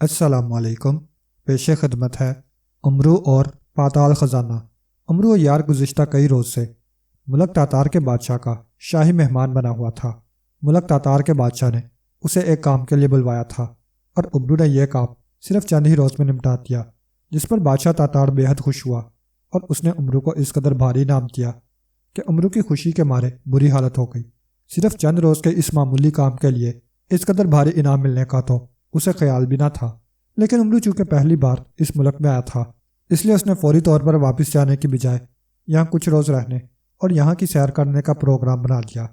السلام علیکم۔ پیش خدمت ہے امرو اور پاتال خزانہ۔ امرو یار گزشتہ کئی روز سے ملک تاتار کے بادشاہ کا شاہی مہمان بنا ہوا تھا۔ ملک تاتار کے بادشاہ نے اسے ایک کام کے لیے بلوایا تھا اور امرو نے یہ کام صرف چند ہی روز میں نمٹا دیا، جس پر بادشاہ تاتار بے حد خوش ہوا اور اس نے امرو کو اس قدر بھاری انعام دیا کہ امرو کی خوشی کے مارے بری حالت ہو گئی۔ صرف چند روز کے اس معمولی کام کے لیے اس قدر بھاری انعام ملنے کا تو اسے خیال بھی نہ تھا، لیکن امرو چونکہ پہلی بار اس ملک میں آیا تھا، اس لیے اس نے فوری طور پر واپس جانے کی بجائے یہاں کچھ روز رہنے اور یہاں کی سیر کرنے کا پروگرام بنا لیا،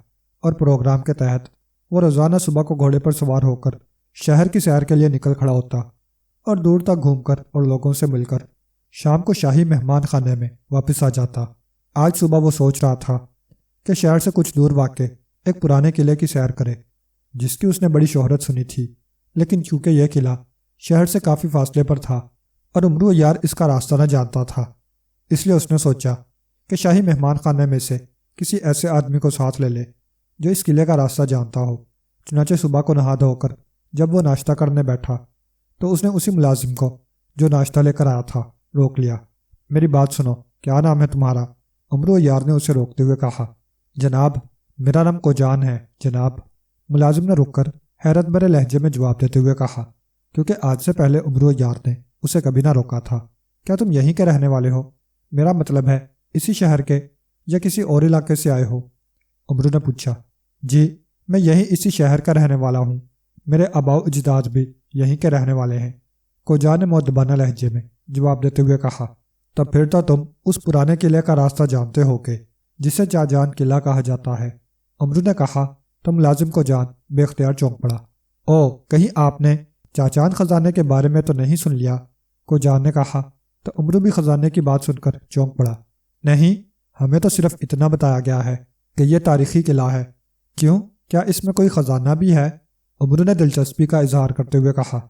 اور پروگرام کے تحت وہ روزانہ صبح کو گھوڑے پر سوار ہو کر شہر کی سیر کے لیے نکل کھڑا ہوتا اور دور تک گھوم کر اور لوگوں سے مل کر شام کو شاہی مہمان خانے میں واپس آ جاتا۔ آج صبح وہ سوچ رہا تھا کہ شہر سے کچھ دور واقع ایک پرانے قلعے کی سیر کرے جس کی اس نے بڑی شہرت سنی تھی، لیکن چونکہ یہ قلعہ شہر سے کافی فاصلے پر تھا اور امرو یار اس کا راستہ نہ جانتا تھا، اس لیے اس نے سوچا کہ شاہی مہمان خانے میں سے کسی ایسے آدمی کو ساتھ لے لے جو اس قلعے کا راستہ جانتا ہو۔ چنانچہ صبح کو نہا دھو کر جب وہ ناشتہ کرنے بیٹھا تو اس نے اسی ملازم کو جو ناشتہ لے کر آیا تھا روک لیا۔ میری بات سنو، کیا نام ہے تمہارا؟ امرو یار نے اسے روکتے ہوئے کہا۔ جناب، میرا نام کوجان ہے جناب، ملازم نے رک کر حیرت بھرے لہجے میں جواب دیتے ہوئے کہا، کیونکہ آج سے پہلے امرو یار نے اسے کبھی نہ روکا تھا۔ کیا تم یہیں کے رہنے والے ہو؟ میرا مطلب ہے اسی شہر کے یا کسی اور علاقے سے آئے ہو؟ امرو نے پوچھا۔ جی، میں یہیں اسی شہر کا رہنے والا ہوں، میرے آباء و اجداد بھی یہیں کے رہنے والے ہیں، کوجان نے مؤدبانہ لہجے میں جواب دیتے ہوئے کہا۔ تب پھر تو تم اس پرانے قلعے کا راستہ جانتے ہو گے جسے چاجان قلعہ کہا جاتا ہے، امرو نے کہا تو ملازم کوجان بے اختیار چونک پڑا۔ او، کہیں آپ نے چاچان خزانے کے بارے میں تو نہیں سن لیا؟ کوجان نے کہا تو امرو بھی خزانے کی بات سن کر چونک پڑا۔ نہیں، ہمیں تو صرف اتنا بتایا گیا ہے کہ یہ تاریخی قلعہ ہے۔ کیوں، کیا اس میں کوئی خزانہ بھی ہے؟ امرو نے دلچسپی کا اظہار کرتے ہوئے کہا۔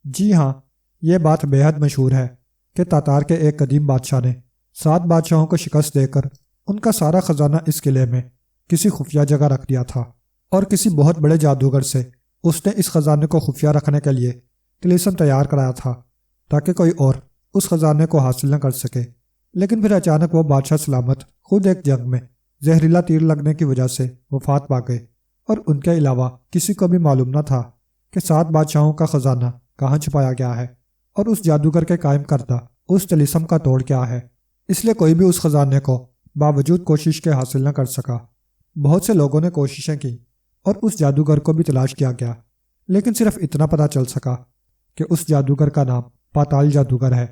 جی ہاں، یہ بات بے حد مشہور ہے کہ تاتار کے ایک قدیم بادشاہ نے 7 بادشاہوں کو شکست دے کر ان کا سارا خزانہ اس قلعے میں کسی خفیہ جگہ رکھ دیا تھا، اور کسی بہت بڑے جادوگر سے اس نے اس خزانے کو خفیہ رکھنے کے لیے طلسم تیار کرایا تھا تاکہ کوئی اور اس خزانے کو حاصل نہ کر سکے۔ لیکن پھر اچانک وہ بادشاہ سلامت خود ایک جنگ میں زہریلا تیر لگنے کی وجہ سے وفات پا گئے، اور ان کے علاوہ کسی کو بھی معلوم نہ تھا کہ 7 بادشاہوں کا خزانہ کہاں چھپایا گیا ہے اور اس جادوگر کے قائم کردہ اس طلسم کا توڑ کیا ہے۔ اس لیے کوئی بھی اس خزانے کو باوجود کوشش کے حاصل نہ کر سکا۔ بہت سے لوگوں نے کوششیں کی اور اس جادوگر کو بھی تلاش کیا گیا، لیکن صرف اتنا پتہ چل سکا کہ اس جادوگر کا نام پاتال جادوگر ہے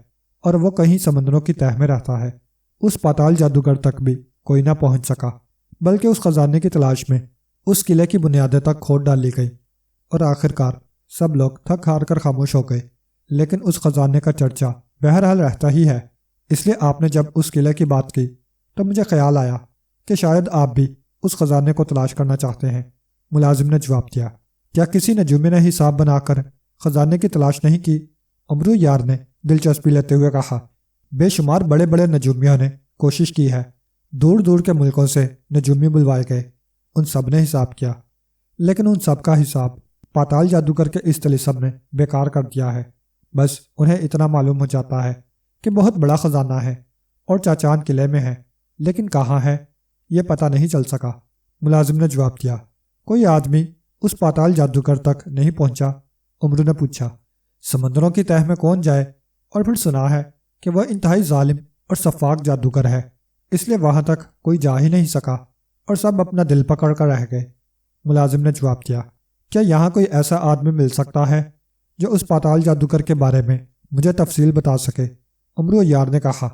اور وہ کہیں سمندروں کی تہہ میں رہتا ہے۔ اس پاتال جادوگر تک بھی کوئی نہ پہنچ سکا، بلکہ اس خزانے کی تلاش میں اس قلعے کی بنیادیں تک کھود ڈالی گئی، اور آخرکار سب لوگ تھک ہار کر خاموش ہو گئے۔ لیکن اس خزانے کا چرچا بہرحال رہتا ہی ہے، اس لیے آپ نے جب اس قلعے کی بات کی تو مجھے خیال آیا کہ شاید آپ بھی اس خزانے کو تلاش کرنا چاہتے ہیں، ملازم نے جواب دیا۔ کیا کسی نجومی نے حساب بنا کر خزانے کی تلاش نہیں کی؟ امرو یار نے دلچسپی لیتے ہوئے کہا۔ بے شمار بڑے بڑے نجومیوں نے کوشش کی ہے، دور دور کے ملکوں سے نجومی بلوائے گئے، ان سب نے حساب کیا، لیکن ان سب کا حساب پاتال جادوگر کے اس طلسم نے بیکار کر دیا ہے۔ بس انہیں اتنا معلوم ہو جاتا ہے کہ بہت بڑا خزانہ ہے اور چاچان قلعے میں ہے، لیکن کہاں ہے یہ پتہ نہیں چل سکا، ملازم نے جواب دیا۔ کوئی آدمی اس پاتال جادوگر تک نہیں پہنچا؟ امرو نے پوچھا۔ سمندروں کی تہہ میں کون جائے، اور پھر سنا ہے کہ وہ انتہائی ظالم اور سفاک جادوگر ہے، اس لیے وہاں تک کوئی جا ہی نہیں سکا اور سب اپنا دل پکڑ کر رہ گئے، ملازم نے جواب دیا۔ کیا یہاں کوئی ایسا آدمی مل سکتا ہے جو اس پاتال جادوگر کے بارے میں مجھے تفصیل بتا سکے؟ امرو یار نے کہا۔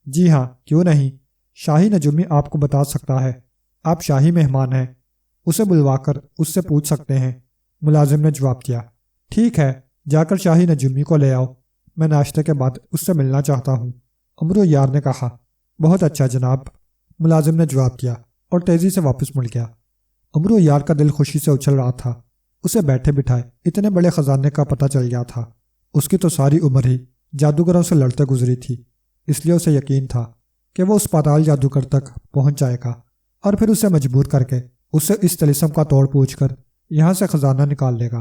جی ہاں، کیوں نہیں، شاہی نجومی آپ کو بتا سکتا ہے، آپ شاہی مہمان ہیں، اسے بلوا کر اس سے پوچھ سکتے ہیں، ملازم نے جواب دیا۔ ٹھیک ہے، جا کر شاہی نجومی کو لے آؤ، میں ناشتے کے بعد اس سے ملنا چاہتا ہوں، امرو یار نے کہا۔ بہت اچھا جناب، ملازم نے جواب دیا اور تیزی سے واپس مڑ گیا۔ امرو یار کا دل خوشی سے اچھل رہا تھا، اسے بیٹھے بٹھائے اتنے بڑے خزانے کا پتہ چل گیا تھا۔ اس کی تو ساری عمر ہی جادوگروں سے لڑتے گزری تھی، اس لیے اسے یقین تھا کہ وہ اس پاتال جادوگر تک پہنچ جائے گا اور پھر اسے مجبور کر کے اسے اس طلسم کا توڑ پوچھ کر یہاں سے خزانہ نکال لے گا۔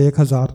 1000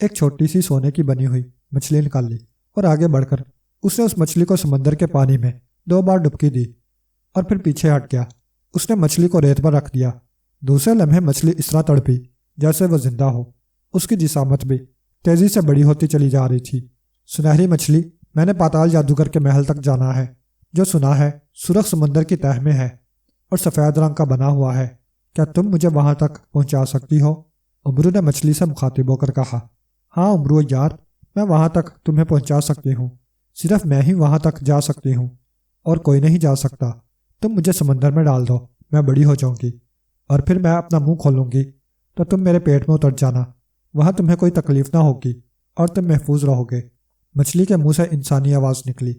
ایک چھوٹی سی سونے کی بنی ہوئی مچھلی نکال لی اور آگے بڑھ کر اس نے اس مچھلی کو سمندر کے پانی میں 2 بار ڈبکی دی اور پھر پیچھے ہٹ گیا۔ اس نے مچھلی کو ریت پر رکھ دیا۔ دوسرے لمحے مچھلی اس طرح تڑپی جیسے وہ زندہ ہو۔ اس کی جسامت بھی تیزی سے بڑی ہوتی چلی جا رہی تھی۔ سنہری مچھلی، میں نے پاتال جادوگر کے محل تک جانا ہے، جو سنا ہے سرخ سمندر کی تہہ میں ہے اور سفید رنگ کا بنا ہوا ہے۔ کیا تم مجھے وہاں تک پہنچا سکتی ہو؟ امرو نے مچھلی سے مخاطب ہو کر کہا۔ ہاں امرو یار، میں وہاں تک تمہیں پہنچا سکتی ہوں۔ صرف میں ہی وہاں تک جا سکتی ہوں اور کوئی نہیں جا سکتا۔ تم مجھے سمندر میں ڈال دو، میں بڑی ہو جاؤں گی اور پھر میں اپنا منہ کھولوں گی تو تم میرے پیٹ میں اتر جانا۔ وہاں تمہیں کوئی تکلیف نہ ہوگی اور تم محفوظ رہو گے۔ مچھلی کے منہ سے انسانی آواز نکلی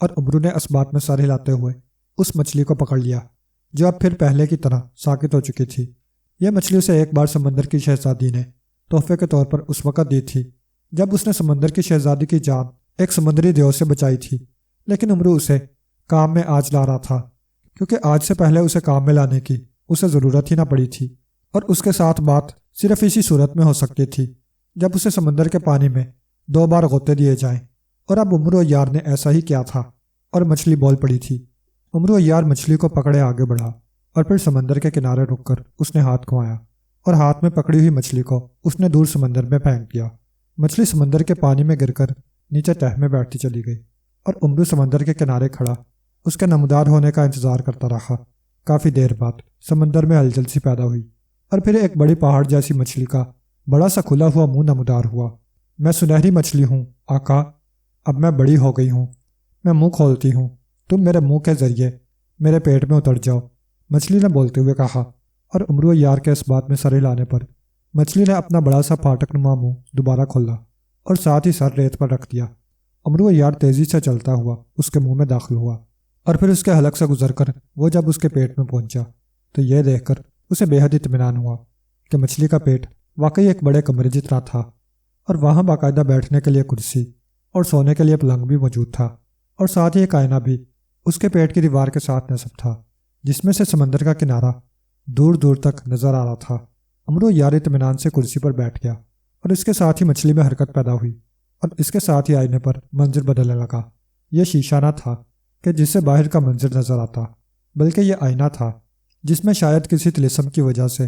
اور امرو نے اس بات میں سر ہلاتے ہوئے اس مچھلی کو پکڑ لیا جو اب پھر پہلے کی طرح ساکت ہو چکی تھی۔ یہ مچھلی اسے ایک بار سمندر کی شہزادی نے تحفے کے طور پر اس وقت دی تھی جب اس نے سمندر کی شہزادی کی جان ایک سمندری دیو سے بچائی تھی، لیکن امرو اسے کام میں آج لا رہا تھا کیونکہ آج سے پہلے اسے کام میں لانے کی اسے ضرورت ہی نہ پڑی تھی، اور اس کے ساتھ بات صرف اسی صورت میں ہو سکتی تھی جب اسے سمندر کے پانی میں 2 بار غوطے دیے جائیں، اور اب امرو یار نے ایسا ہی کیا تھا اور مچھلی بول پڑی تھی۔ امرو یار مچھلی کو پکڑے آگے بڑھا اور پھر سمندر کے کنارے رک کر اس نے ہاتھ گھمایا اور ہاتھ میں پکڑی ہوئی مچھلی کو اس نے دور سمندر میں پھینک دیا۔ مچھلی سمندر کے پانی میں گر کر نیچے تہہ میں بیٹھتی چلی گئی اور امرو سمندر کے کنارے کھڑا اس کے نمودار ہونے کا انتظار کرتا رہا۔ کافی دیر بعد سمندر میں ہلچل سی پیدا ہوئی اور پھر ایک بڑی پہاڑ جیسی مچھلی کا بڑا سا کھلا ہوا منہ نمودار ہوا۔ میں سنہری مچھلی ہوں آقا، اب میں بڑی ہو گئی ہوں، میں منہ کھولتی ہوں، تم میرے منہ کے ذریعے میرے پیٹ میں اتر جاؤ، مچھلی نے بولتے ہوئے کہا، اور امرو یار کے اس بات میں سر ہلانے پر مچھلی نے اپنا بڑا سا پھاٹک نما منہ دوبارہ کھولا اور ساتھ ہی سر ریت پر رکھ دیا۔ امرو یار تیزی سے چلتا ہوا اس کے منہ میں داخل ہوا اور پھر اس کے حلق سے گزر کر وہ جب اس کے پیٹ میں پہنچا تو یہ دیکھ کر اسے بے حد اطمینان ہوا کہ مچھلی کا پیٹ واقعی ایک بڑے کمرے جتنا تھا، اور وہاں باقاعدہ بیٹھنے کے لیے کرسی اور سونے کے لیے پلنگ بھی موجود تھا، اور ساتھ ہی ایک آئینہ بھی اس کے پیٹ کی دیوار کے ساتھ نصب تھا جس میں سے سمندر کا کنارہ دور دور تک نظر آ رہا تھا۔ امرو یار اطمینان سے کرسی پر بیٹھ گیا اور اس کے ساتھ ہی مچھلی میں حرکت پیدا ہوئی اور اس کے ساتھ ہی آئینے پر منظر بدلنے لگا۔ یہ شیشہ نہ تھا کہ جس سے باہر کا منظر نظر آتا، بلکہ یہ آئینہ تھا جس میں شاید کسی طلسم کی وجہ سے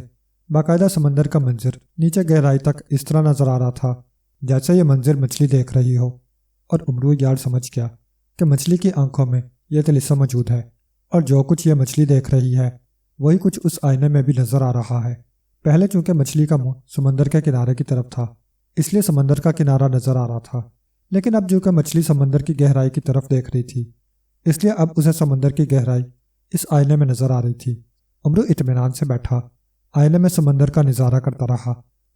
باقاعدہ سمندر کا منظر نیچے گہرائی تک اس طرح نظر آ رہا تھا جیسے یہ منظر مچھلی دیکھ رہی ہو، اور امرو یار سمجھ گیا کہ مچھلی کی آنکھوں میں یہ طلسم موجود ہے، اور جو کچھ یہ مچھلی دیکھ رہی ہے وہی کچھ اس آئینے میں بھی نظر آ رہا ہے۔ پہلے چونکہ مچھلی کا منہ سمندر کے کنارے کی طرف تھا اس لیے سمندر کا کنارہ نظر آ رہا تھا، لیکن اب چونکہ مچھلی سمندر کی گہرائی کی طرف دیکھ رہی تھی اس لیے اب اسے سمندر کی گہرائی اس آئینے میں نظر آ رہی تھی۔ امرو اطمینان سے بیٹھا آئینے میں سمندر کا نظارہ کرتا رہا۔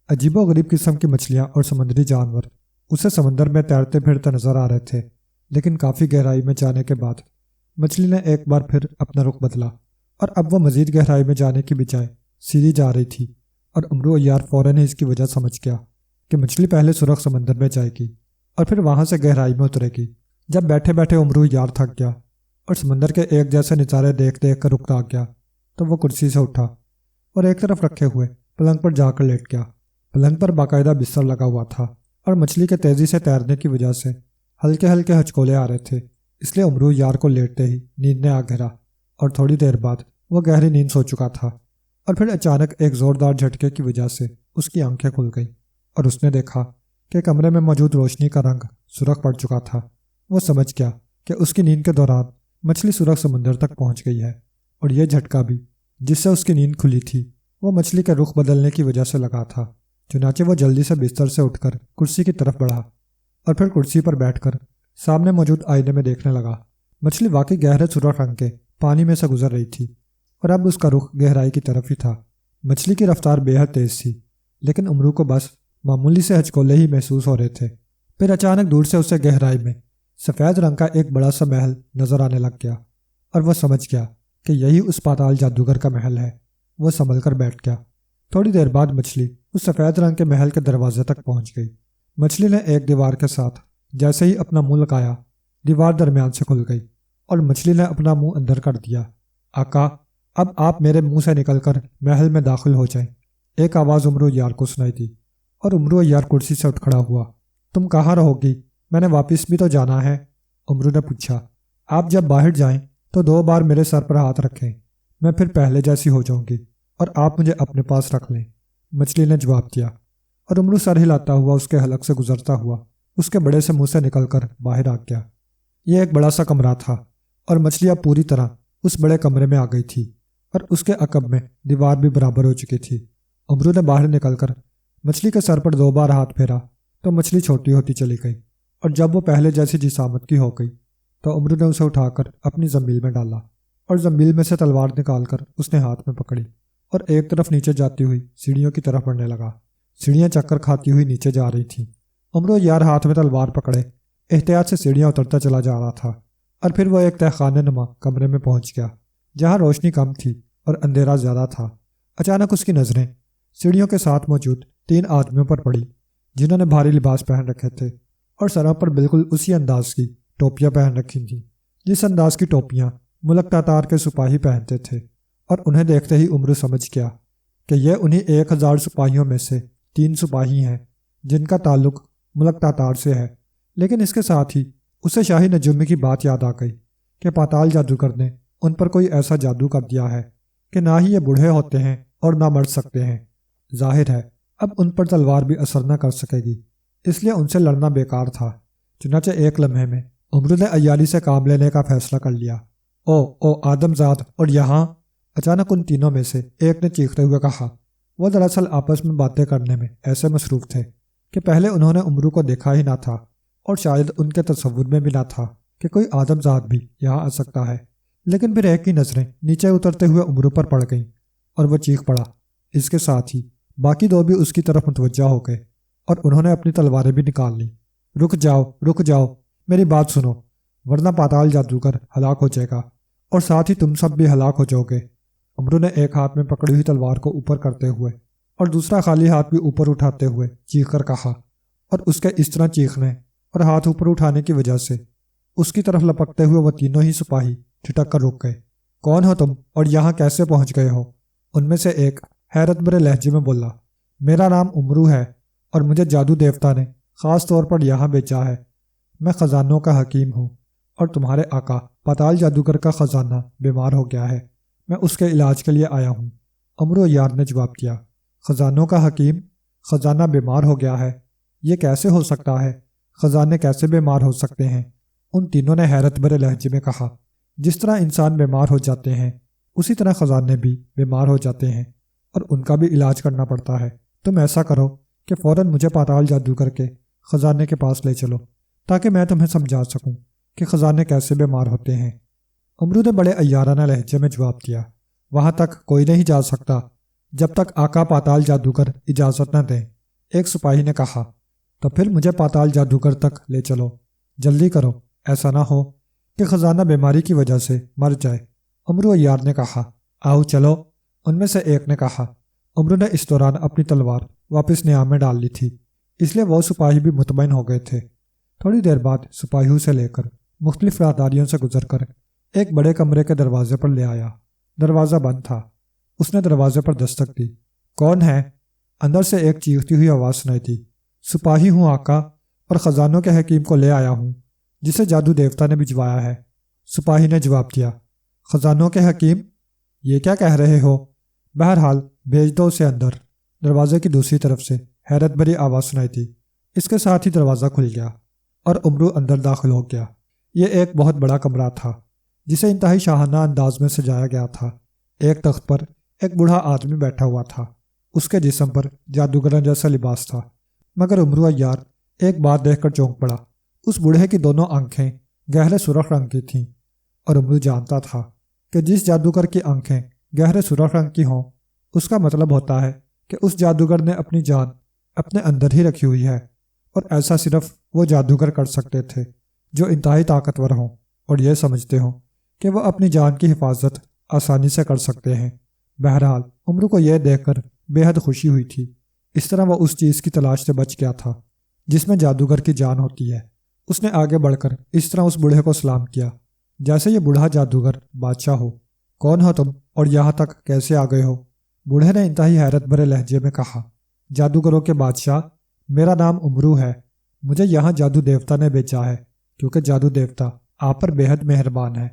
عجیب و غریب قسم کی مچھلیاں اور سمندری جانور اسے سمندر میں تیرتے پھرتے نظر آ رہے تھے، لیکن کافی گہرائی میں جانے کے بعد مچھلی نے ایک بار پھر اپنا رخ بدلا اور اب وہ مزید گہرائی میں جانے کی بجائے سیدھی جا رہی تھی، اور امرو یار فوراً ہی اس کی وجہ سمجھ گیا کہ مچھلی پہلے سرخ سمندر میں جائے گی اور پھر وہاں سے گہرائی میں اترے گی۔ جب بیٹھے بیٹھے امرو یار تھک گیا اور سمندر کے ایک جیسے نظارے دیکھ دیکھ کر رکتا گیا تو وہ کرسی سے اٹھا اور ایک طرف رکھے ہوئے پلنگ پر جا کر لیٹ گیا۔ پلنگ پر باقاعدہ بستر لگا ہوا تھا اور مچھلی کے تیزی سے تیرنے کی وجہ سے ہلکے ہلکے ہچکولے آ رہے تھے، اس لیے امرو یار کو لیٹتے ہی نیند نے آ گھیرا اور تھوڑی دیر بعد وہ گہری نیند سو چکا تھا، اور پھر اچانک ایک زوردار جھٹکے کی وجہ سے اس کی آنکھیں کھل گئیں اور اس نے دیکھا کہ کمرے میں موجود روشنی کا رنگ سرخ پڑ چکا تھا۔ وہ سمجھ گیا کہ اس کی نیند کے دوران مچھلی سرخ سمندر تک پہنچ گئی ہے، اور یہ جھٹکا بھی جس سے اس کی نیند کھلی تھی وہ مچھلی کے رخ بدلنے کی وجہ سے لگا تھا۔ چنانچہ وہ جلدی سے بستر سے اٹھ کر کرسی کی طرف بڑھا اور پھر کرسی پر بیٹھ کر سامنے موجود آئینے میں دیکھنے لگا۔ مچھلی واقعی گہرے سرخ رنگ کے پانی میں سے گزر رہی تھی اور اب اس کا رخ گہرائی کی طرف ہی تھا۔ مچھلی کی رفتار بے حد تیز تھی، لیکن امرو کو بس معمولی سے ہچکولے ہی محسوس ہو رہے تھے۔ پھر اچانک دور سے اسے گہرائی میں سفید رنگ کا ایک بڑا سا محل نظر آنے لگ گیا اور وہ سمجھ گیا کہ یہی اس پاتال جادوگر کا محل ہے۔ وہ سنبھل کر بیٹھ گیا۔ تھوڑی دیر بعد مچھلی اس سفید رنگ کے محل کے دروازے تک پہنچ گئی۔ مچھلی نے ایک دیوار کے ساتھ جیسے ہی اپنا منہ لگایا، دیوار درمیان سے کھل گئی اور مچھلی نے اپنا منہ اندر کر دیا۔ آقا، اب آپ میرے منہ سے نکل کر محل میں داخل ہو جائیں، ایک آواز امرو یار کو سنائی دی، اور عمرو عیار کرسی سے اٹھ کھڑا ہوا۔ تم کہاں رہو گی؟ میں نے واپس بھی تو جانا ہے، عمرو نے پوچھا۔ آپ جب باہر جائیں تو 2 بار میرے سر پر ہاتھ رکھیں، میں پھر پہلے جیسی ہو جاؤں گی اور آپ مجھے اپنے پاس رکھ لیں، مچھلی نے جواب دیا۔ اور عمرو سر ہلاتا ہوا اس کے حلق سے گزرتا ہوا اس کے بڑے سے منہ سے نکل کر باہر آ گیا۔ یہ ایک بڑا سا کمرہ تھا اور مچھلی اب پوری طرح اس بڑے کمرے میں آ گئی تھی اور اس کے عقب میں دیوار بھی برابر ہو چکی تھی۔ عمرو نے باہر نکل کر مچھلی کے سر پر 2 بار ہاتھ پھیرا تو مچھلی چھوٹی ہوتی چلی گئی، اور جب وہ پہلے جیسی جسامت کی ہو گئی تو عمرو نے اسے اٹھا کر اپنی زنبیل میں ڈالا اور زنبیل میں سے تلوار نکال کر اس نے ہاتھ میں پکڑی اور ایک طرف نیچے جاتی ہوئی سیڑھیوں کی طرف بڑھنے لگا۔ سیڑھیاں چکر کھاتی ہوئی نیچے جا رہی تھیں۔ عمرو عیار ہاتھ میں تلوار پکڑے احتیاط سے سیڑھیاں اترتا چلا جا رہا تھا، اور پھر وہ ایک تہخانے نما کمرے میں پہنچ گیا جہاں روشنی کم تھی اور اندھیرا زیادہ تھا۔ اچانک اس کی نظریں سیڑھیوں کے ساتھ موجود 3 آدمیوں پر پڑی جنہوں نے بھاری لباس پہن رکھے تھے اور سروں پر بالکل اسی انداز کی ٹوپیاں پہن رکھی تھیں جس انداز کی ٹوپیاں ملک تاتار کے سپاہی پہنتے تھے، اور انہیں دیکھتے ہی عمرو سمجھ گیا کہ یہ انہی 1000 سپاہیوں میں سے 3 سپاہی ہیں جن کا تعلق ملک تاتار سے ہے۔ لیکن اس کے ساتھ ہی اسے شاہی نجومی کی بات یاد آ گئی کہ پاتال جادوگر نے ان پر کوئی ایسا جادو کر دیا ہے کہ نہ ہی یہ بوڑھے ہوتے ہیں اور نہ مر سکتے ہیں۔ ظاہر ہے اب ان پر تلوار بھی اثر نہ کر سکے گی، اس لیے ان سے لڑنا بیکار تھا۔ چنانچہ ایک لمحے میں عمرو نے عیاری سے کام لینے کا فیصلہ کر لیا۔ او آدم زاد، اور یہاں؟ اچانک ان تینوں میں سے ایک نے چیختے ہوئے کہا۔ وہ دراصل آپس میں باتیں کرنے میں ایسے مصروف تھے کہ پہلے انہوں نے عمرو کو دیکھا ہی نہ تھا، اور شاید ان کے تصور میں بھی نہ تھا کہ کوئی آدم زاد بھی یہاں آ سکتا ہے۔ لیکن پھر ایک کی نظریں نیچے اترتے ہوئے عمرو پر پڑ گئیں اور وہ چیخ پڑا۔ اس کے ساتھ ہی باقی 2 بھی اس کی طرف متوجہ ہو گئے اور انہوں نے اپنی تلواریں بھی نکال لیں۔ رک جاؤ، میری بات سنو، ورنہ پاتال جادوگر ہلاک ہو جائے گا اور ساتھ ہی تم سب بھی ہلاک ہو جاؤ گے۔ عمرو نے ایک ہاتھ میں پکڑی ہوئی تلوار کو اوپر کرتے ہوئے اور دوسرا خالی ہاتھ بھی اوپر اٹھاتے ہوئے چیخ کر کہا، اور اس کے اس طرح چیخنے اور ہاتھ اوپر اٹھانے کی وجہ سے اس کی طرف لپکتے ہوئے وہ تینوں ہی سپاہی ٹھٹک کر رک گئے۔ کون ہو تم اور یہاں کیسے پہنچ گئے ہو؟ ان میں سے ایک حیرت بھرے لہجے میں بولا۔ میرا نام عمرو ہے اور مجھے جادو دیوتا نے خاص طور پر یہاں بھیجا ہے۔ میں خزانوں کا حکیم ہوں اور تمہارے آقا پاتال جادوگر کا خزانہ بیمار ہو گیا ہے، میں اس کے علاج کے لیے آیا ہوں، عمرو عیار نے جواب دیا۔ خزانوں کا حکیم؟ خزانہ بیمار ہو گیا ہے؟ یہ کیسے ہو سکتا ہے؟ خزانے کیسے بیمار ہو سکتے ہیں؟ ان تینوں نے حیرت بھرے لہجے میں کہا۔ جس طرح انسان بیمار ہو جاتے ہیں اسی طرح خزانے بھی بیمار ہو جاتے ہیں اور ان کا بھی علاج کرنا پڑتا ہے۔ تم ایسا کرو کہ فوراً مجھے پاتال جادوگر کے خزانے کے پاس لے چلو تاکہ میں تمہیں سمجھا سکوں کہ خزانے کیسے بیمار ہوتے ہیں۔ عمرو نے بڑے عیارانہ لہجے میں جواب دیا۔ وہاں تک کوئی نہیں جا سکتا جب تک آقا پاتال جادوگر اجازت نہ دیں، ایک سپاہی نے کہا۔ تو پھر مجھے پاتال جادوگر تک لے چلو، جلدی کرو، ایسا نہ ہو کہ خزانہ بیماری کی وجہ سے مر جائے، عمرو عیار نے کہا۔ آؤ چلو، ان میں سے ایک نے کہا۔ عمرو نے اس دوران اپنی تلوار واپس نیام میں ڈال لی تھی، اس لیے وہ سپاہی بھی مطمئن ہو گئے تھے۔ تھوڑی دیر بعد سپاہیوں سے لے کر مختلف راہداریوں سے گزر کر ایک بڑے کمرے کے دروازے پر لے آیا۔ دروازہ بند تھا۔ اس نے دروازے پر دستک دی۔ کون ہے؟ اندر سے ایک چیختی ہوئی آواز سنائی دی۔ سپاہی ہوں آقا، اور خزانوں کے حکیم کو لے آیا ہوں جسے جادو دیوتا نے بھجوایا ہے، سپاہی نے جواب دیا۔ خزانوں کے حکیم؟ یہ کیا کہہ رہے ہو؟ بہرحال بھیج دو اسے اندر، دروازے کی دوسری طرف سے حیرت بھری آواز سنائی دی۔ اس کے ساتھ ہی دروازہ کھل گیا اور عمرو اندر داخل ہو گیا۔ یہ ایک بہت بڑا کمرہ تھا جسے انتہائی شاہانہ انداز میں سجایا گیا تھا۔ ایک تخت پر ایک بوڑھا آدمی بیٹھا ہوا تھا، اس کے جسم پر جادوگروں جیسا لباس تھا، مگر عمرو عیار ایک بات دیکھ کر چونک پڑا۔ اس بوڑھے کی دونوں آنکھیں گہرے سرخ رنگ کی تھیں، اور عمرو جانتا تھا کہ جس جادوگر کی آنکھیں گہرے سرخ رنگ کی ہوں اس کا مطلب ہوتا ہے کہ اس جادوگر نے اپنی جان اپنے اندر ہی رکھی ہوئی ہے، اور ایسا صرف وہ جادوگر کر سکتے تھے جو انتہائی طاقتور ہوں اور یہ سمجھتے ہوں کہ وہ اپنی جان کی حفاظت آسانی سے کر سکتے ہیں۔ بہرحال عمرو کو یہ دیکھ کر بے حد خوشی ہوئی تھی۔ اس طرح وہ اس چیز کی تلاش سے بچ گیا تھا جس میں جادوگر کی جان ہوتی ہے۔ اس نے آگے بڑھ کر اس طرح اس بوڑھے کو سلام کیا جیسے یہ بوڑھا جادوگر بادشاہ ہو۔ کون ہو تم اور یہاں تک کیسے آ گئے ہو؟ بوڑھے نے انتہائی حیرت بھرے لہجے میں کہا۔ جادوگروں کے بادشاہ، میرا نام امرو ہے۔ مجھے یہاں جادو دیوتا نے بھیجا ہے کیونکہ جادو دیوتا آپ پر بے حد مہربان ہے۔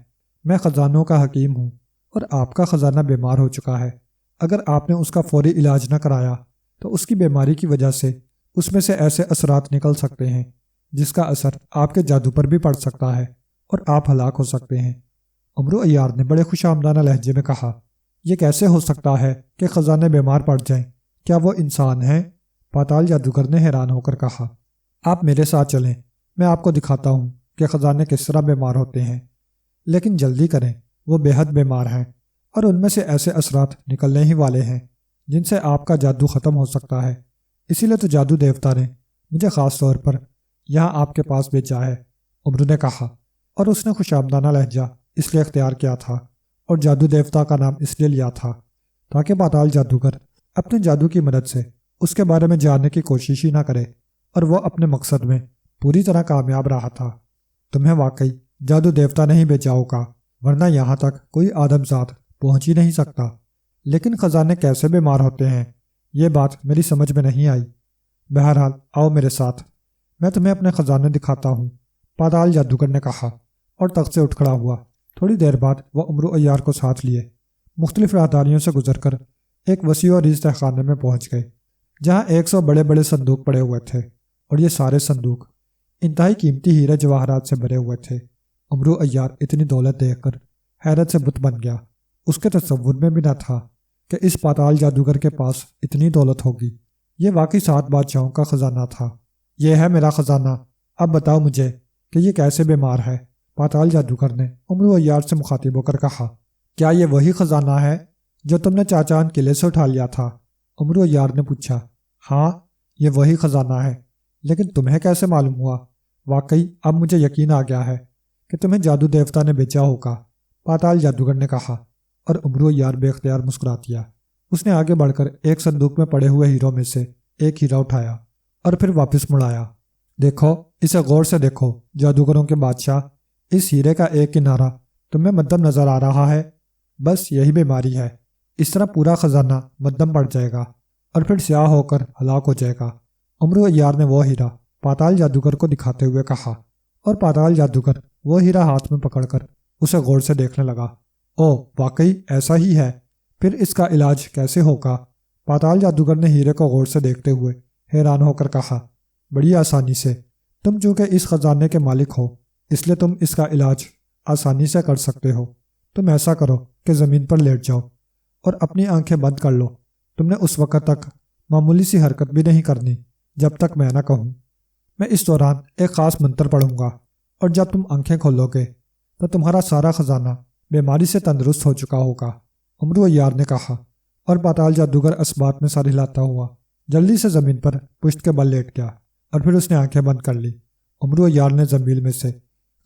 میں خزانوں کا حکیم ہوں اور آپ کا خزانہ بیمار ہو چکا ہے۔ اگر آپ نے اس کا فوری علاج نہ کرایا تو اس کی بیماری کی وجہ سے اس میں سے ایسے اثرات نکل سکتے ہیں جس کا اثر آپ کے جادو پر بھی پڑ سکتا ہے اور آپ ہلاک ہو سکتے ہیں۔ امرو عیار نے بڑے خوش آمدانہ لہجے میں کہا، یہ کیسے ہو سکتا ہے کہ خزانے بیمار پڑ جائیں؟ کیا وہ انسان ہیں؟ پاتال جادوگر نے حیران ہو کر کہا، آپ میرے ساتھ چلیں، میں آپ کو دکھاتا ہوں کہ خزانے کس طرح بیمار ہوتے ہیں۔ لیکن جلدی کریں، وہ بے حد بیمار ہیں اور ان میں سے ایسے اثرات نکلنے ہی والے ہیں جن سے آپ کا جادو ختم ہو سکتا ہے۔ اسی لیے تو جادو دیوتا نے مجھے خاص طور پر یہاں آپ کے پاس بھیجا ہے، امرو نے کہا، اور اس نے خوش آمدانہ لہجہ اس لیے اختیار کیا تھا اور جادو دیوتا کا نام اس لیے لیا تھا تاکہ پاتال جادوگر اپنے جادو کی مدد سے اس کے بارے میں جاننے کی کوشش ہی نہ کرے، اور وہ اپنے مقصد میں پوری طرح کامیاب رہا تھا۔ تمہیں واقعی جادو دیوتا نہیں بھیجا ہوگا، ورنہ یہاں تک کوئی آدم ذات پہنچ ہی نہیں سکتا۔ لیکن خزانے کیسے بیمار ہوتے ہیں، یہ بات میری سمجھ میں نہیں آئی۔ بہرحال آؤ میرے ساتھ، میں تمہیں اپنے خزانے دکھاتا ہوں، پاتال جادوگر نے کہا، اور تخت سے اٹھ کھڑا ہوا۔ تھوڑی دیر بعد وہ امرو عیار کو ساتھ لیے مختلف راہداریوں سے گزر کر ایک وسیع و عریض تہخانے میں پہنچ گئے جہاں 100 بڑے بڑے صندوق پڑے ہوئے تھے، اور یہ سارے صندوق انتہائی قیمتی ہیرے جواہرات سے بھرے ہوئے تھے۔ امرو عیار اتنی دولت دیکھ کر حیرت سے بت بن گیا۔ اس کے تصور میں بھی نہ تھا کہ اس پاتال جادوگر کے پاس اتنی دولت ہوگی۔ یہ واقعی 7 بادشاہوں کا خزانہ تھا۔ یہ ہے میرا خزانہ، اب بتاؤ مجھے کہ یہ کیسے بیمار ہے؟ پاتال جادوگر نے امرو عیار سے مخاطب ہو کر کہا، کیا یہ وہی خزانہ ہے جو تم نے چاچان قلعے سے اٹھا لیا تھا؟ امرو عیار نے پوچھا، ہاں یہ وہی خزانہ ہے، لیکن تمہیں کیسے معلوم ہوا؟ واقعی اب مجھے یقین آ گیا ہے کہ تمہیں جادو دیوتا نے بھیجا ہوگا، پاتال جادوگر نے کہا، اور امرو عیار بے اختیار مسکرا دیا۔ اس نے آگے بڑھ کر ایک صندوق میں پڑے ہوئے ہیروں میں سے ایک ہیرا اٹھایا اور پھر واپس مڑایا۔ دیکھو، اسے غور سے دیکھو جادوگروں کے بادشاہ، اس ہیرے کا ایک کنارہ تمہیں مدھم نظر آ رہا ہے، بس یہی بیماری ہے۔ اس طرح پورا خزانہ مدھم پڑ جائے گا اور پھر سیاہ ہو کر ہلاک ہو جائے گا۔ امرو عیار نے وہ ہیرا پاتال جادوگر کو دکھاتے ہوئے کہا، اور پاتال جادوگر وہ ہیرا ہاتھ میں پکڑ کر اسے غور سے دیکھنے لگا۔ او واقعی ایسا ہی ہے، پھر اس کا علاج کیسے ہوگا؟ پاتال جادوگر نے ہیرے کو غور سے دیکھتے ہوئے حیران ہو کر کہا، بڑی آسانی سے، تم چونکہ اس خزانے کے مالک ہو اس لیے تم اس کا علاج آسانی سے کر سکتے ہو۔ تم ایسا کرو کہ زمین پر لیٹ جاؤ اور اپنی آنکھیں بند کر لو۔ تم نے اس وقت تک معمولی سی حرکت بھی نہیں کرنی جب تک میں نہ کہوں۔ میں اس دوران ایک خاص منتر پڑھوں گا، اور جب تم آنکھیں کھولو گے تو تمہارا سارا خزانہ بیماری سے تندرست ہو چکا ہوگا، امرو عیار نے کہا، اور پاتال جادوگر اس بات میں سر ہلاتا ہوا جلدی سے زمین پر پشت کے بل لیٹ گیا، اور پھر اس نے آنکھیں بند کر لی۔ امرو عیار نے زنبیل میں سے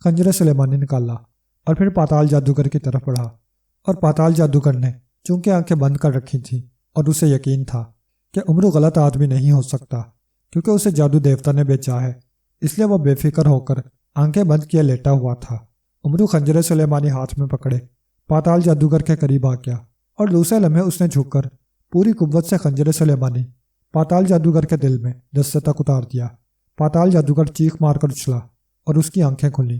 خنجر سلیمانی نکالا اور پھر پاتال جادوگر کی طرف بڑھا، اور پاتال جادوگر نے چونکہ آنکھیں بند کر رکھی تھیں اور اسے یقین تھا کہ امرو غلط آدمی نہیں ہو سکتا کیونکہ اسے جادو دیوتا نے بھیجا ہے، اس لیے وہ بے فکر ہو کر آنکھیں بند کیے لیٹا ہوا تھا۔ امرو خنجر سلیمانی ہاتھ میں پکڑے پاتال جادوگر کے قریب آ گیا، اور دوسرے لمحے اس نے جھک کر پوری قوت سے خنجر سلیمانی پاتال جادوگر کے دل میں جسے تک اتار دیا۔ پاتال جادوگر چیخ مار کر اچھلا اور اس کی آنکھیں کھلیں،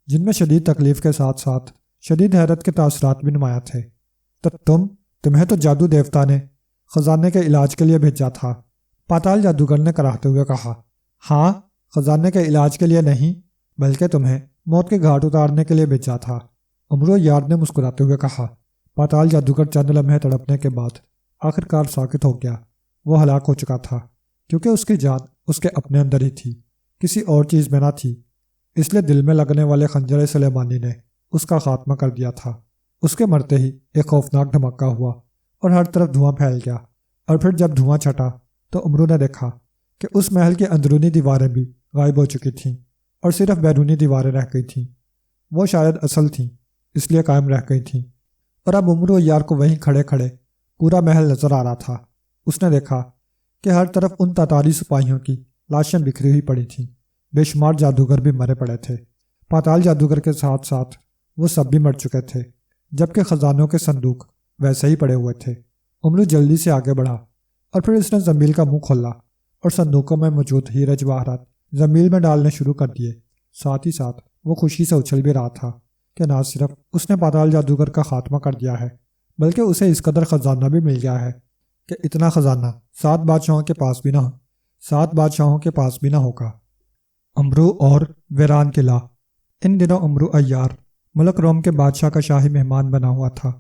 جن میں شدید تکلیف کے ساتھ ساتھ شدید حیرت کے تاثرات بھی نمایاں تھے۔ تو تمہیں تو جادو دیوتا نے خزانے کے علاج کے لیے بھیجا تھا، پاتال جادوگر نے کراہتے ہوئے کہا۔ ہاں، خزانے کے علاج کے لیے نہیں، بلکہ تمہیں موت کے گھاٹ اتارنے کے لیے بھیجا تھا، امرو عیار نے مسکراتے ہوئے کہا۔ پاتال جادوگر چند لمحے تڑپنے کے بعد آخرکار ساکت ہو گیا۔ وہ ہلاک ہو چکا تھا کیونکہ اس کی جان اس کے اپنے اندر ہی تھی، کسی اور چیز میں نہ تھی، اس لیے دل میں لگنے والے خنجر سلیمانی نے اس کا خاتمہ کر دیا تھا۔ اس کے مرتے ہی ایک خوفناک دھماکہ ہوا اور ہر طرف دھواں پھیل گیا، اور پھر جب دھواں چھٹا تو امرو نے دیکھا کہ اس محل کی اندرونی دیواریں بھی غائب ہو چکی تھیں اور صرف بیرونی دیواریں رہ گئی تھیں۔ وہ شاید اصل تھیں، اس لیے قائم رہ گئی تھیں، اور اب امرو عیار کو وہیں کھڑے کھڑے پورا محل نظر آ رہا تھا۔ اس نے دیکھا کہ ہر طرف ان تاتاری سپاہیوں کی لاشیں بکھری ہوئی پڑی تھیں، بے شمار جادوگر بھی مرے پڑے تھے۔ پاتال جادوگر کے ساتھ ساتھ وہ سب بھی مر چکے تھے، جبکہ خزانوں کے صندوق ویسے ہی پڑے ہوئے تھے۔ امرو جلدی سے آگے بڑھا اور پھر اس نے زنبیل کا منہ کھولا اور صندوقوں میں موجود ہیرے جواہرات زمین میں ڈالنے شروع کر دیے۔ ساتھ ہی ساتھ وہ خوشی سے اچھل بھی رہا تھا کہ نہ صرف اس نے پاتال جادوگر کا خاتمہ کر دیا ہے بلکہ اسے اس قدر خزانہ بھی مل گیا ہے کہ اتنا خزانہ 7 بادشاہوں کے پاس بھی نہ ہوگا۔ امرو اور ویران قلعہ۔ ان دنوں امرو عیار ملک روم کے بادشاہ کا شاہی مہمان بنا ہوا تھا،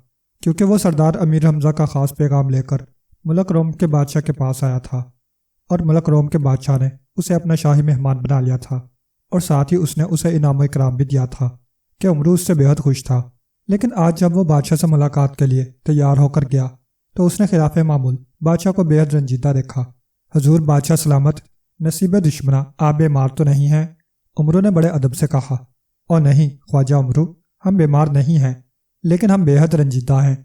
کیونکہ وہ سردار امیر حمزہ کا خاص پیغام لے کر ملک روم کے بادشاہ کے پاس آیا تھا، اور ملک روم کے بادشاہ نے اسے اپنا شاہی مہمان بنا لیا تھا، اور ساتھ ہی اس نے اسے انعام و اکرام بھی دیا تھا کہ امرو اس سے بےحد خوش تھا۔ لیکن آج جب وہ بادشاہ سے ملاقات کے لیے تیار ہو کر گیا تو اس نے خلاف معمول بادشاہ کو بےحد رنجیدہ دیکھا۔ حضور بادشاہ سلامت، نصیب دشمنا، آپ بیمار تو نہیں ہیں؟ امرو نے بڑے ادب سے کہا۔ او نہیں خواجہ امرو، ہم بیمار نہیں ہیں، لیکن ہم بےحد رنجیدہ ہیں،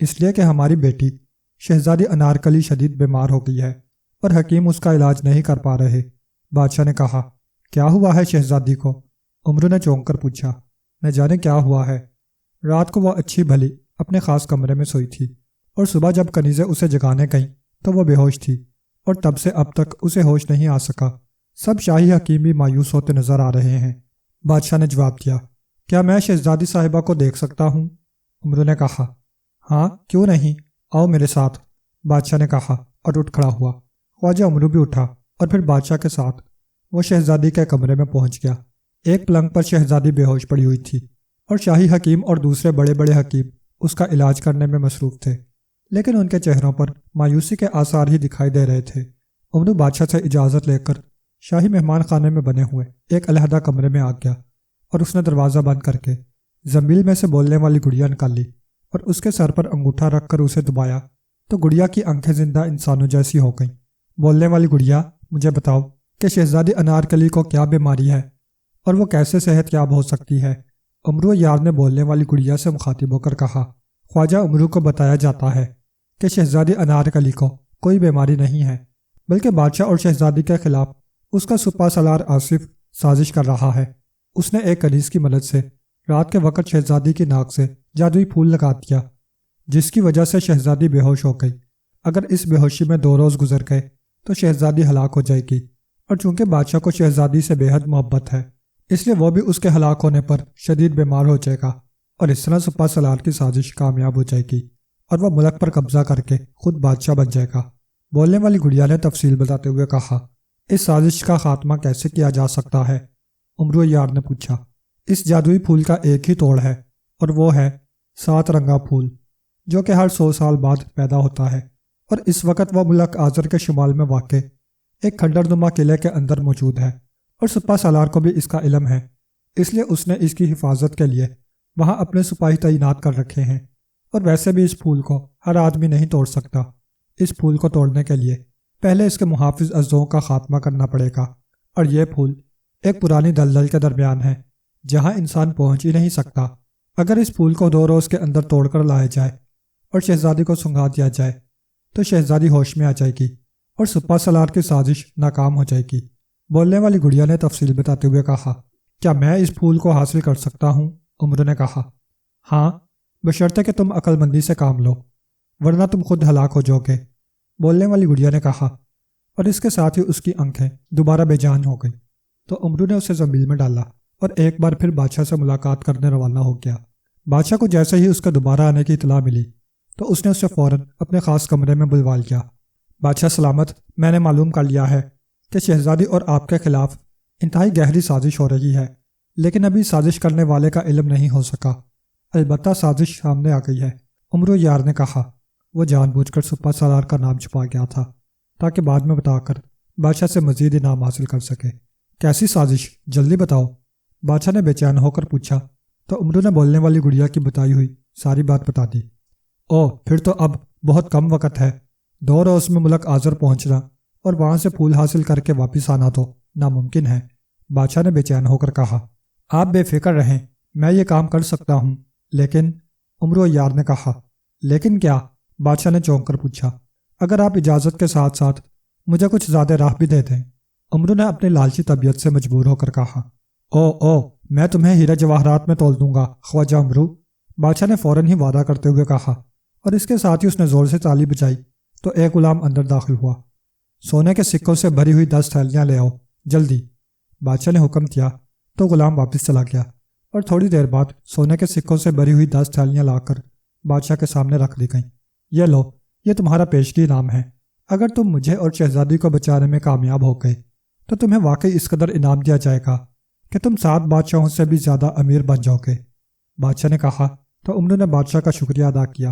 اس لیے کہ ہماری بیٹی شہزادی انارکلی شدید بیمار ہو گئی ہے اور حکیم اس کا علاج نہیں کر پا رہے۔ بادشاہ نے کہا، کیا ہوا ہے شہزادی کو؟ امرو نے چونک کر پوچھا۔ نہ جانے کیا ہوا ہے، رات کو وہ اچھی بھلی اپنے خاص کمرے میں سوئی تھی، اور صبح جب کنیزیں اسے جگانے گئیں تو وہ بے ہوش تھی، اور تب سے اب تک اسے ہوش نہیں آ سکا۔ سب شاہی حکیم بھی مایوس ہوتے نظر آ رہے ہیں۔ بادشاہ نے جواب دیا، کیا میں شہزادی صاحبہ کو دیکھ سکتا ہوں؟ امرو نے کہا، ہاں کیوں نہیں، آؤ میرے ساتھ، بادشاہ نے کہا اور اٹھ کھڑا ہوا۔ خواجہ امرو بھی اٹھا اور پھر بادشاہ کے ساتھ وہ شہزادی کے کمرے میں پہنچ گیا۔ ایک پلنگ پر شہزادی بے ہوش پڑی ہوئی تھی، اور شاہی حکیم اور دوسرے بڑے بڑے حکیم اس کا علاج کرنے میں مصروف تھے، لیکن ان کے چہروں پر مایوسی کے آثار ہی دکھائی دے رہے تھے۔ امرو بادشاہ سے اجازت لے کر شاہی مہمان خانے میں بنے ہوئے ایک علیحدہ کمرے میں آ گیا، اور اس نے دروازہ بند کر کے زنبیل میں سے بولنے والی گڑیا نکالی اور اس کے سر پر انگوٹھا رکھ کر اسے دبایا تو گڑیا کی آنکھیں زندہ انسانوں جیسی ہو گئیں۔ بولنے والی گڑیا، مجھے بتاؤ کہ شہزادی انارکلی کو کیا بیماری ہے اور وہ کیسے صحت یاب ہو سکتی ہے؟ امرو یار نے بولنے والی گڑیا سے مخاطب ہو کر کہا۔ خواجہ امرو کو بتایا جاتا ہے کہ شہزادی انارکلی کو کوئی بیماری نہیں ہے، بلکہ بادشاہ اور شہزادی کے خلاف اس کا سپہ سالار آصف سازش کر رہا ہے۔ اس نے ایک کنیز کی مدد سے رات کے وقت شہزادی کی ناک سے جادوئی پھول لگا دیا، جس کی وجہ سے شہزادی بے ہوش ہو گئی۔ اگر اس بے ہوشی میں 2 روز گزر گئے تو شہزادی ہلاک ہو جائے گی، اور چونکہ بادشاہ کو شہزادی سے بے حد محبت ہے، اس لیے وہ بھی اس کے ہلاک ہونے پر شدید بیمار ہو جائے گا، اور اس طرح سپہ سالار کی سازش کامیاب ہو جائے گی اور وہ ملک پر قبضہ کر کے خود بادشاہ بن جائے گا۔ بولنے والی گڑیا نے تفصیل بتاتے ہوئے کہا، اس سازش کا خاتمہ کیسے کیا جا سکتا ہے؟ امرو یار نے پوچھا۔ اس جادوئی پھول کا ایک ہی توڑ ہے، اور وہ ہے 7 رنگا پھول، جو کہ ہر 100 سال بعد پیدا ہوتا ہے، اور اس وقت وہ ملک آذر کے شمال میں واقع ایک کھنڈر نما قلعے کے اندر موجود ہے، اور سپہ سالار کو بھی اس کا علم ہے، اس لیے اس نے اس کی حفاظت کے لیے وہاں اپنے سپاہی تعینات کر رکھے ہیں۔ اور ویسے بھی اس پھول کو ہر آدمی نہیں توڑ سکتا۔ اس پھول کو توڑنے کے لیے پہلے اس کے محافظ اجزاؤں کا خاتمہ کرنا پڑے گا، اور یہ پھول ایک پرانی دلدل کے درمیان ہے جہاں انسان پہنچ ہی نہیں سکتا۔ اگر اس پھول کو 2 روز کے اندر توڑ کر لایا جائے اور شہزادی کو سنگھا دیا جائے تو شہزادی ہوش میں آ جائے گی اور سپہ سالار کی سازش ناکام ہو جائے گی۔ بولنے والی گڑیا نے تفصیل بتاتے ہوئے کہا، کیا میں اس پھول کو حاصل کر سکتا ہوں؟ امرو نے کہا، ہاں، بشرطے کہ تم عقل مندی سے کام لو، ورنہ تم خود ہلاک ہو جاؤ گے، بولنے والی گڑیا نے کہا، اور اس کے ساتھ ہی اس کی آنکھیں دوبارہ بے جان ہو گئیں۔ تو امرو نے اسے زنبیل میں ڈالا اور ایک بار پھر بادشاہ سے ملاقات کرنے روانہ ہو گیا۔ بادشاہ کو جیسے ہی اس کے دوبارہ آنے کی اطلاع ملی تو اس نے اسے فوراً اپنے خاص کمرے میں بلوا لیا۔ بادشاہ سلامت، میں نے معلوم کر لیا ہے کہ شہزادی اور آپ کے خلاف انتہائی گہری سازش ہو رہی ہے، لیکن ابھی سازش کرنے والے کا علم نہیں ہو سکا۔ البتہ سازش سامنے آ گئی ہے، امرو یار نے کہا۔ وہ جان بوجھ کر سپہ سالار کا نام چھپا گیا تھا تاکہ بعد میں بتا کر بادشاہ سے مزید انعام حاصل کر سکے۔ کیسی سازش؟ جلدی بتاؤ، بادشاہ نے بے چین ہو کر پوچھا۔ تو امرو نے بولنے والی گڑیا کی بتائی ہوئی ساری بات بتا دی۔ او، پھر تو اب بہت کم وقت ہے، 2 روز میں ملک آذر پہنچنا اور وہاں سے پھول حاصل کر کے واپس آنا تو ناممکن ہے، بادشاہ نے بے چین ہو کر کہا۔ آپ بے فکر رہیں، میں یہ کام کر سکتا ہوں، لیکن امرو یار نے کہا۔ لیکن کیا؟ بادشاہ نے چونک کر پوچھا۔ اگر آپ اجازت کے ساتھ ساتھ مجھے کچھ زیادہ راہ بھی دے دیں، امرو نے اپنی لالچی طبیعت سے مجبور ہو کر کہا۔ او، میں تمہیں ہیرے جواہرات میں تول دوں گا خواجہ امرو، بادشاہ نے فوراً ہی وعدہ کرتے ہوئے کہا، اور اس کے ساتھ ہی اس نے زور سے تالی بجائی تو ایک غلام اندر داخل ہوا۔ سونے کے سکوں سے بھری ہوئی 10 تھیلیاں لے آؤ، جلدی۔ بادشاہ نے حکم کیا تو غلام واپس چلا گیا اور تھوڑی دیر بعد سونے کے سکوں سے بھری ہوئی 10 تھیلیاں لا کر بادشاہ کے سامنے رکھ دی گئیں۔ یہ لو، یہ تمہارا پیشگی انعام ہے۔ اگر تم مجھے اور شہزادی کو بچانے میں کامیاب ہو گئے تو تمہیں واقعی اس قدر انعام دیا جائے گا کہ تم 7 بادشاہوں سے بھی زیادہ امیر بن جاؤ گے۔ بادشاہ نے کہا تو عمرو نے بادشاہ کا شکریہ ادا کیا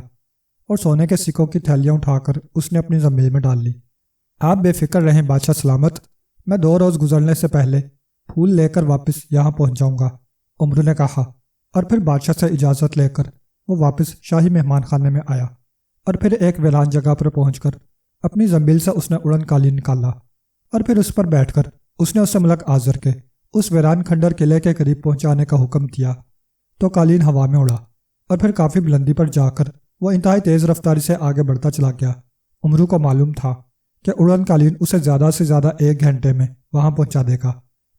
اور سونے کے سکوں کی تھیلیاں اٹھا کر اس نے اپنی زنبیل میں ڈال لی۔ آپ بے فکر رہیں بادشاہ سلامت، میں 2 روز گزرنے سے پہلے پھول لے کر واپس یہاں پہنچ جاؤں گا، عمرو نے کہا، اور پھر بادشاہ سے اجازت لے کر وہ واپس شاہی مہمان خانے میں آیا اور پھر ایک ویران جگہ پر پہنچ کر اپنی زنبیل سے اس نے اڑن قالین نکالا اور پھر اس پر بیٹھ کر اس نے اسے ملک آذر کے اس ویران کھنڈر قلعے کے قریب پہنچانے کا حکم دیا تو قالین ہوا میں اڑا اور پھر کافی بلندی پر جا کر وہ انتہائی تیز رفتاری سے آگے بڑھتا چلا گیا۔ عمرو کو معلوم تھا کہ اڑن قالین اسے زیادہ سے زیادہ 1 گھنٹے میں وہاں پہنچا دے گا،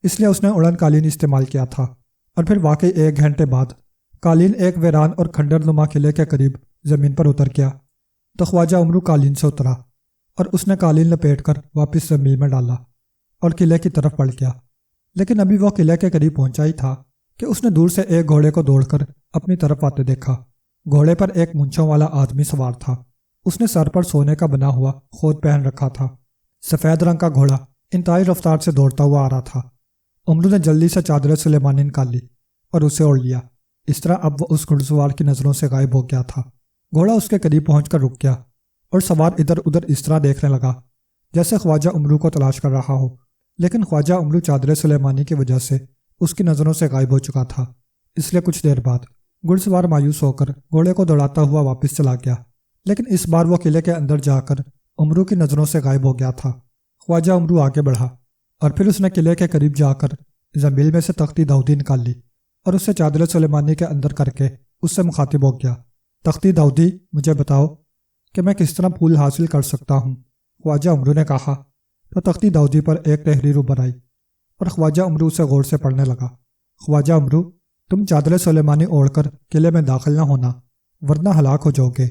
اس لیے اس نے اڑن قالین استعمال کیا تھا اور پھر واقعی 1 گھنٹے بعد قالین ایک ویران اور کھنڈر نما قلعے کے قریب زمین پر اتر گیا تو خواجہ عمرو قالین سے اترا اور اس نے قالین لپیٹ کر واپس زمین میں ڈالا اور قلعے کی طرف بڑھ گیا۔ لیکن ابھی وہ قلعے کے قریب پہنچا ہی تھا کہ اس نے دور سے ایک گھوڑے کو دوڑ کر اپنی طرف آتے دیکھا۔ گھوڑے پر ایک مونچھوں والا آدمی سوار تھا، اس نے سر پر سونے کا بنا ہوا خود پہن رکھا تھا۔ سفید رنگ کا گھوڑا انتہائی رفتار سے دوڑتا ہوا آ رہا تھا۔ عمرو نے جلدی سے چادر سلیمانی نکالی اور اسے اوڑھ لیا۔ اس طرح اب وہ اس گھڑ سوار کی نظروں سے غائب ہو گیا تھا۔ گھوڑا اس کے قریب پہنچ کر رک گیا اور سوار ادھر ادھر اس طرح دیکھنے لگا جیسے خواجہ عمرو کو تلاش کر رہا ہو، لیکن خواجہ عمرو چادر سلیمانی کی وجہ سے اس کی نظروں سے غائب ہو چکا تھا۔ اس لیے کچھ دیر بعد گھڑ سوار مایوس ہو کر گھوڑے کو دوڑاتا ہوا واپس چلا گیا، لیکن اس بار وہ قلعے کے اندر جا کر عمرو کی نظروں سے غائب ہو گیا تھا۔ خواجہ عمرو آگے بڑھا اور پھر اس نے قلعے کے قریب جا کر زنبیل میں سے تختی داؤدی نکال لی اور اسے چادر سلیمانی کے اندر کر کے اس سے مخاطب ہو گیا، تختی داؤدی، مجھے بتاؤ کہ میں کس طرح پھول حاصل کر سکتا ہوں۔ خواجہ عمرو نے کہا تو تختی داؤدی پر ایک تحریر ابھر آئی اور خواجہ عمرو اسے غور سے پڑھنے لگا۔ خواجہ عمرو، تم چادر سلیمانی اوڑھ کر قلعے میں داخل نہ ہونا ورنہ ہلاک ہو جاؤ گے۔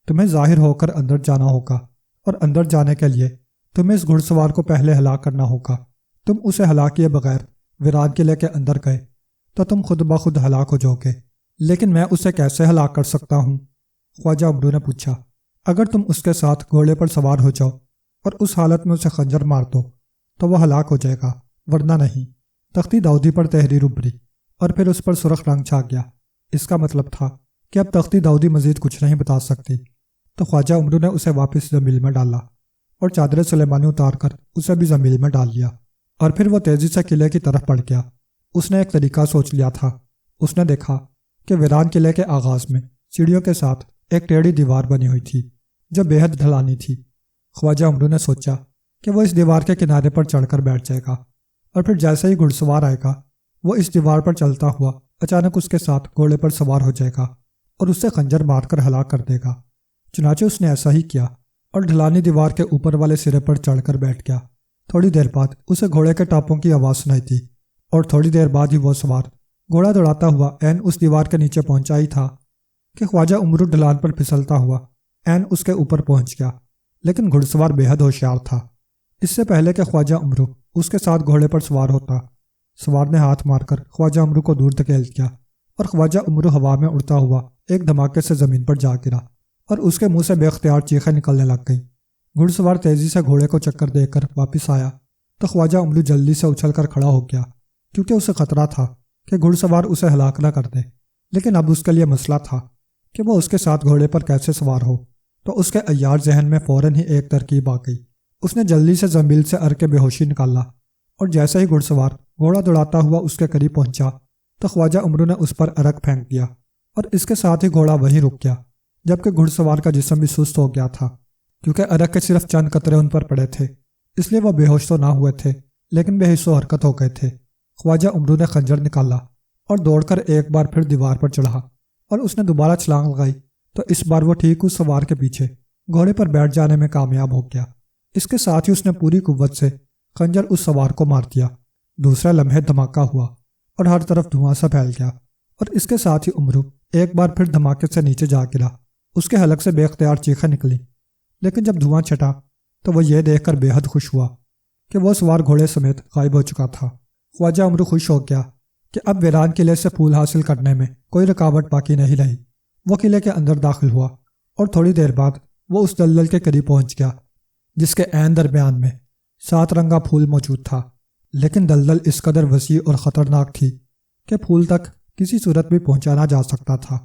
تمہیں ظاہر ہو کر اندر جانا ہوگا اور اندر جانے کے لیے تمہیں اس گھڑ سوار کو پہلے ہلاک کرنا ہوگا۔ تم اسے ہلاک کیے بغیر ویران قلعے کے اندر گئے تو تم خود بخود ہلاک ہو جاؤ گے، لیکن میں اسے کیسے ہلاک کر سکتا ہوں؟ خواجہ عمرو نے پوچھا۔ اگر تم اس کے ساتھ گھوڑے پر سوار ہو جاؤ اور اس حالت میں اسے خنجر مار دو تو وہ ہلاک ہو جائے گا، ورنہ نہیں۔ تختی داؤدی پر تحریر ابھری اور پھر اس پر سرخ رنگ چھا گیا۔ اس کا مطلب تھا کہ اب تختی داؤدی مزید کچھ نہیں بتا سکتی۔ تو خواجہ عمرو نے اسے واپس زنبیل میں ڈالا اور چادر سلیمانی اتار کر اسے بھی زنبیل میں ڈال لیا اور پھر وہ تیزی سے قلعے کی طرف بڑھ گیا۔ اس نے ایک طریقہ سوچ لیا تھا۔ اس نے دیکھا کہ ویران قلعے کے آغاز میں سیڑھیوں کے ساتھ ایک ٹیڑھی دیوار بنی ہوئی تھی جو بے حد ڈھلانی تھی۔ خواجہ عمرو نے سوچا کہ وہ اس دیوار کے کنارے پر چڑھ کر بیٹھ جائے گا اور پھر جیسے ہی گھڑ سوار آئے گا وہ اس دیوار پر چلتا ہوا اچانک اس کے ساتھ گھوڑے پر سوار ہو جائے گا اور اسے خنجر مار کر ہلاک کر دے گا۔ چنانچہ اس نے ایسا ہی کیا اور ڈھلانی دیوار کے اوپر والے سرے پر چڑھ کر بیٹھ گیا۔ تھوڑی دیر بعد اسے گھوڑے کے ٹاپوں کی آواز سنائی تھی اور تھوڑی دیر بعد ہی وہ سوار گھوڑا دوڑاتا ہوا عین اس دیوار کے نیچے پہنچا ہی تھا کہ خواجہ عمرو ڈھلان پر پھسلتا ہوا عین اس کے اوپر پہنچ گیا۔ لیکن گھڑ سوار بے حد ہوشیار تھا۔ اس سے پہلے کہ خواجہ عمرو اس کے ساتھ گھوڑے پر سوار ہوتا، سوار نے ہاتھ مار کر خواجہ عمرو کو دور دھکیل دیا اور خواجہ عمرو ہوا میں اڑتا ہوا ایک دھماکے سے زمین پر جا گرا اور اس کے منہ سے بے اختیار چیخیں نکلنے لگ گئیں۔ گھڑ سوار تیزی سے گھوڑے کو چکر دے کر واپس آیا تو خواجہ عمرو جلدی سے اچھل کر کھڑا ہو گیا کیونکہ اسے خطرہ تھا کہ گھڑ سوار اسے ہلاک نہ کر دے۔ لیکن اب اس کے لیے مسئلہ تھا کہ وہ اس کے ساتھ گھوڑے پر کیسے سوار ہو، تو اس کے عیار ذہن میں فوراً ہی ایک ترکیب آ گئی۔ اس نے جلدی سے زنبیل سے ار کے بے ہوشی نکالا اور جیسے ہی گھڑ سوار گھوڑا دوڑاتا ہوا اس کے قریب پہنچا تو خواجہ عمرو نے اس پر عرق پھینک دیا اور اس کے ساتھ ہی گھوڑا وہیں رک گیا، جبکہ گھڑ سوار کا جسم بھی سست ہو گیا تھا کیونکہ عرق کے صرف چند قطرے ان پر پڑے تھے، اس لیے وہ بے ہوش تو نہ ہوئے تھے لیکن بے حس و حرکت ہو گئے تھے۔ خواجہ عمرو نے خنجر نکالا اور دوڑ کر ایک بار پھر دیوار پر چڑھا اور اس نے دوبارہ چھلانگ لگائی تو اس بار وہ ٹھیک اس سوار کے پیچھے گھوڑے پر بیٹھ جانے میں کامیاب ہو گیا۔ اس کے ساتھ ہی اس نے پوری قوت سے خنجر اس سوار کو مار دیا۔ دوسرے لمحے دھماکہ ہوا اور ہر طرف دھواں سا پھیل گیا اور اس کے ساتھ ہی عمرو ایک بار پھر دھماکے سے نیچے جا گرا۔ اس کے حلق سے بے اختیار چیخیں نکلی، لیکن جب دھواں چھٹا تو وہ یہ دیکھ کر بے حد خوش ہوا کہ وہ سوار گھوڑے سمیت غائب ہو چکا تھا۔ خواجہ عمرو خوش ہو گیا کہ اب ویران قلعے سے پھول حاصل کرنے میں کوئی رکاوٹ باقی نہیں رہی۔ وہ قلعے کے اندر داخل ہوا اور تھوڑی دیر بعد وہ اس دلدل کے قریب پہنچ گیا جس کے عین درمیان میں 7 رنگا پھول موجود تھا، لیکن دلدل اس قدر وسیع اور خطرناک تھی کہ پھول تک کسی صورت بھی پہنچا نہ جا سکتا تھا۔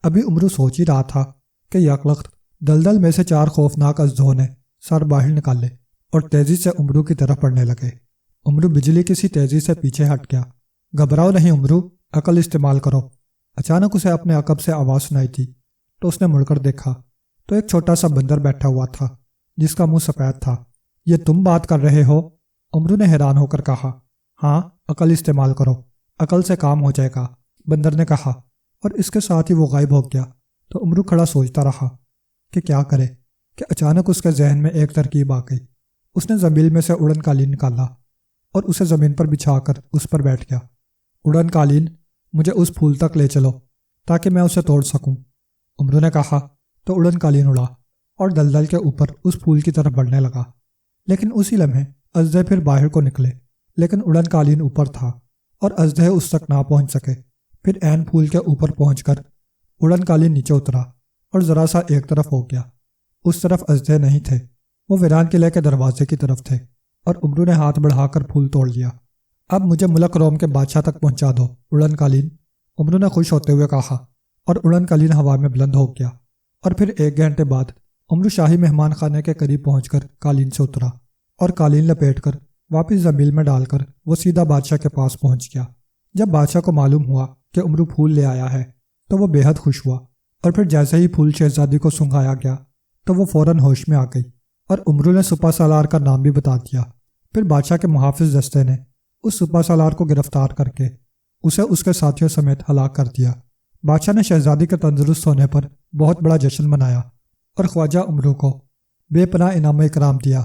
ابھی عمرو سوچ ہی رہا تھا کہ یکوقت دلدل میں سے 4 خوفناک اژدھوں نے سر باہر نکالے اور تیزی سے عمرو کی طرف بڑھنے لگے۔ عمرو بجلی کسی تیزی سے پیچھے ہٹ گیا۔ گھبراؤ نہیں عمرو، عقل استعمال کرو۔ اچانک اسے اپنے عقب سے آواز سنائی تھی تو اس نے مڑ کر دیکھا تو ایک چھوٹا سا بندر بیٹھا ہوا تھا جس کا منہ سفید تھا۔ یہ تم بات کر رہے ہو؟ عمرو نے حیران ہو کر کہا۔ ہاں، عقل استعمال کرو، عقل سے کام ہو جائے گا، بندر نے کہا، اور اس کے ساتھ ہی وہ غائب ہو گیا۔ تو عمرو کھڑا سوچتا رہا کہ کیا کرے کہ اچانک اس کے ذہن میں ایک ترکیب آ گئی۔ اس نے زنبیل میں سے اڑن قالین نکالا اور اسے زمین پر بچھا کر اس پر بیٹھ گیا۔ اڑن قالین، مجھے اس پھول تک لے چلو تاکہ میں اسے توڑ سکوں، عمرو نے کہا۔ تو اڑن قالین اڑا اور دلدل کے اوپر اس پھول کی طرف بڑھنے لگا، لیکن اسی لمحے اژدھے پھر باہر کو نکلے، لیکن اڑن قالین اوپر تھا اور اژدھے اس تک نہ پہنچ سکے۔ پھر عین پھول کے اوپر پہنچ کر اڑن قالین نیچے اترا اور ذرا سا ایک طرف ہو گیا۔ اس طرف اژدھے نہیں تھے، وہ ویران قلعے کے دروازے کی طرف تھے، اور عمرو نے ہاتھ بڑھا کر پھول توڑ لیا۔ اب مجھے ملک روم کے بادشاہ تک پہنچا دو اڑن قالین، عمرو نے خوش ہوتے ہوئے کہا، اور اڑن قالین ہوا میں بلند ہو گیا۔ اور پھر 1 گھنٹے بعد عمرو شاہی مہمان خانے کے قریب پہنچ کر قالین سے اترا اور قالین لپیٹ کر واپس زنبیل میں ڈال کر وہ سیدھا بادشاہ کے پاس پہنچ گیا۔ جب بادشاہ کو معلوم ہوا کہ عمرو پھول لے آیا ہے تو وہ بے حد خوش ہوا، اور پھر جیسے ہی پھول شہزادی کو سنگھایا گیا تو وہ فوراً ہوش میں آ گئی، اور عمرو نے سپہ سالار کا نام بھی بتا دیا۔ پھر بادشاہ کے محافظ دستے نے اس سپہ سالار کو گرفتار کر کے اسے اس کے ساتھیوں سمیت ہلاک کر دیا۔ بادشاہ نے شہزادی کے تندرست ہونے پر بہت بڑا جشن منایا اور خواجہ عمرو کو بے پناہ انعام و اکرام دیا۔